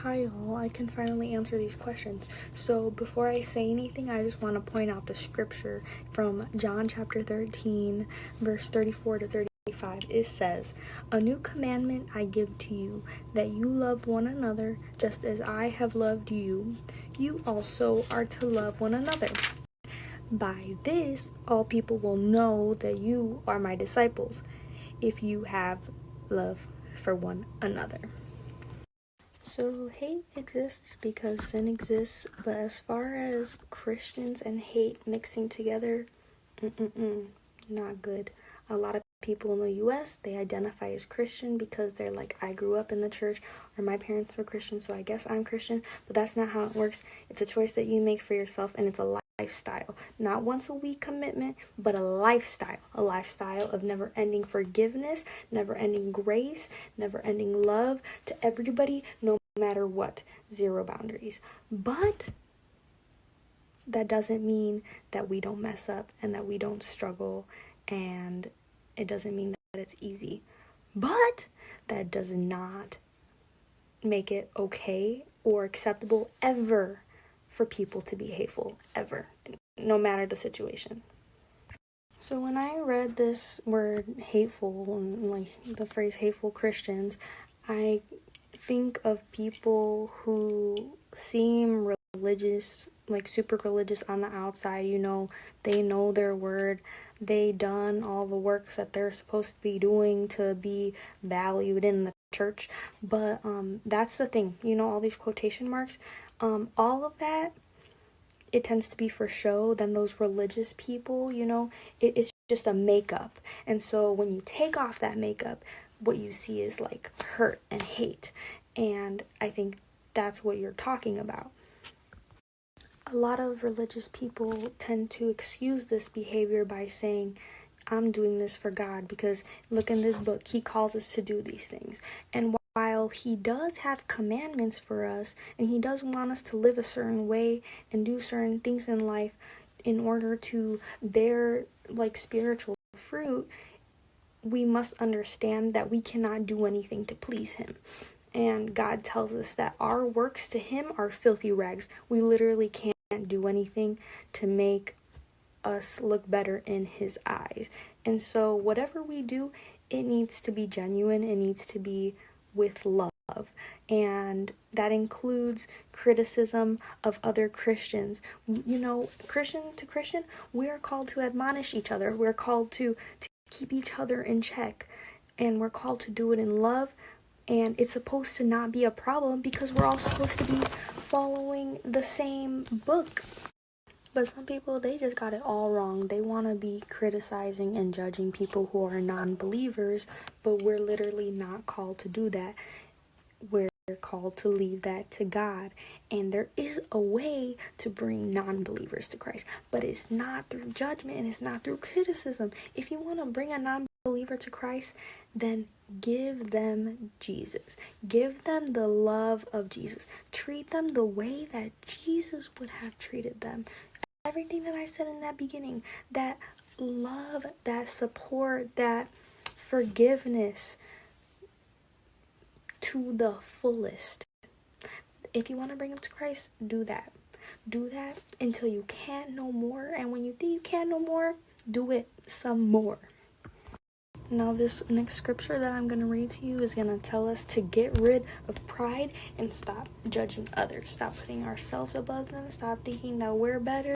Hi all, I can finally answer these questions. So before I say anything, I just want to point out the scripture from John chapter 13, verse 34 to 35. It says, "A new commandment I give to you, that you love one another just as I have loved you. You also are to love one another. By this, all people will know that you are my disciples, if you have love for one another." So hate exists because sin exists, but as far as Christians and hate mixing together, not good. A lot of people in the US, they identify as Christian because they're like, I grew up in the church, or my parents were Christian, so I guess I'm Christian, but that's not how it works. It's a choice that you make for yourself, and it's a lifestyle. Not once a week commitment, but a lifestyle of never-ending forgiveness, never-ending grace, never-ending love to everybody, no matter what. Zero boundaries. But that doesn't mean that we don't mess up and that we don't struggle, and it doesn't mean that it's easy. But that does not make it okay or acceptable ever for people to be hateful, ever, no matter the situation. So when I read this word hateful, and like the phrase hateful Christians, I think of people who seem religious, like super religious on the outside. They know their word, they done all the works that they're supposed to be doing to be valued in the church. But that's the thing, all these quotation marks, all of that, it tends to be for show. Then those religious people, it's just a makeup. And so when you take off that makeup, what you see is like hurt and hate. And I think that's what you're talking about. A lot of religious people tend to excuse this behavior by saying, I'm doing this for God because look, in this book, he calls us to do these things. And while he does have commandments for us, and he does want us to live a certain way and do certain things in life in order to bear like spiritual fruit, we must understand that we cannot do anything to please him. And God tells us that our works to him are filthy rags. We literally can't do anything to make us look better in his eyes. And so whatever we do, it needs to be genuine. It needs to be with love. And that includes criticism of other Christians. Christian to Christian, we are called to admonish each other. We're called to keep each other in check. And we're called to do it in love. And it's supposed to not be a problem because we're all supposed to be following the same book. But some people, they just got it all wrong. They want to be criticizing and judging people who are non-believers, but we're literally not called to do that. We're called to leave that to God. And there is a way to bring non-believers to Christ, but it's not through judgment and it's not through criticism. If you want to bring a non-believer to Christ, then give them Jesus. Give them the love of Jesus. Treat them the way that Jesus would have treated them. Everything that I said in that beginning, that love, that support, that forgiveness to the fullest. If you want to bring them to Christ, do that. Do that until you can't no more. And when you think you can't no more, do it some more. Now this next scripture that I'm going to read to you is going to tell us to get rid of pride and stop judging others. Stop putting ourselves above them. Stop thinking that we're better.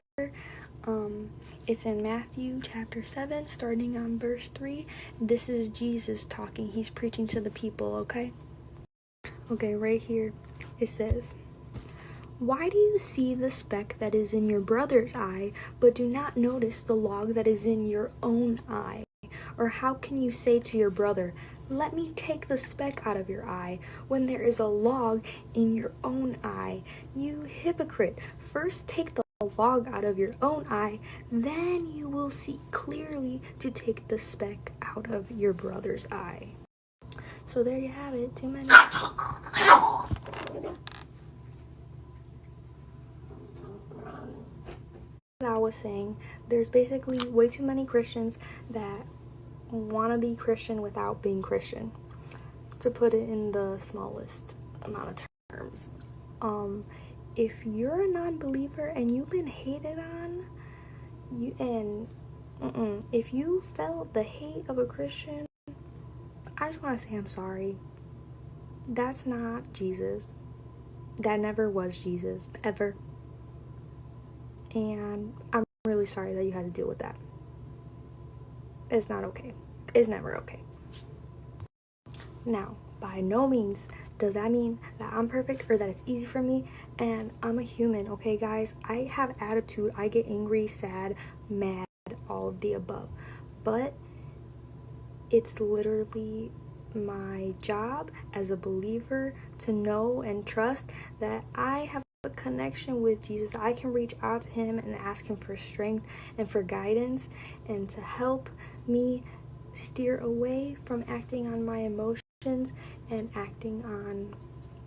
It's in Matthew chapter 7, starting on verse 3. This is Jesus talking. He's preaching to the people, okay? Okay, right here it says, "Why do you see the speck that is in your brother's eye, but do not notice the log that is in your own eye? Or how can you say to your brother, 'Let me take the speck out of your eye,' when there is a log in your own eye? You hypocrite, first take the log out of your own eye, then you will see clearly to take the speck out of your brother's eye." So there you have it. Too many. I was saying, there's basically way too many Christians that want to be Christian without being Christian, to put it in the smallest amount of terms. knows. If you're a non-believer and you've been hated on, if you felt the hate of a Christian, I just want to say I'm sorry. That's not Jesus. That never was Jesus, ever. And I'm really sorry that you had to deal with that. It's not okay. It's never okay. Now, by no means does that mean that I'm perfect or that it's easy for me, and I'm a human, okay guys? I have attitude, I get angry, sad, mad, all of the above. But it's literally my job as a believer to know and trust that I have a connection with Jesus. I can reach out to him and ask him for strength and for guidance and to help me steer away from acting on my emotions and acting on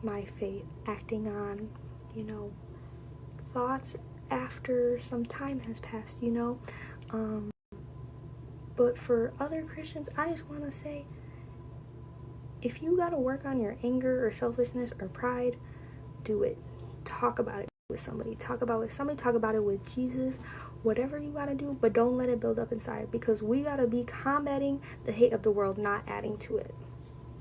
my faith, acting on, thoughts after some time has passed, But for other Christians, I just want to say, if you got to work on your anger or selfishness or pride, do it. Talk about it with somebody. Talk about it with Jesus. Whatever you got to do, but don't let it build up inside, because we got to be combating the hate of the world, not adding to it.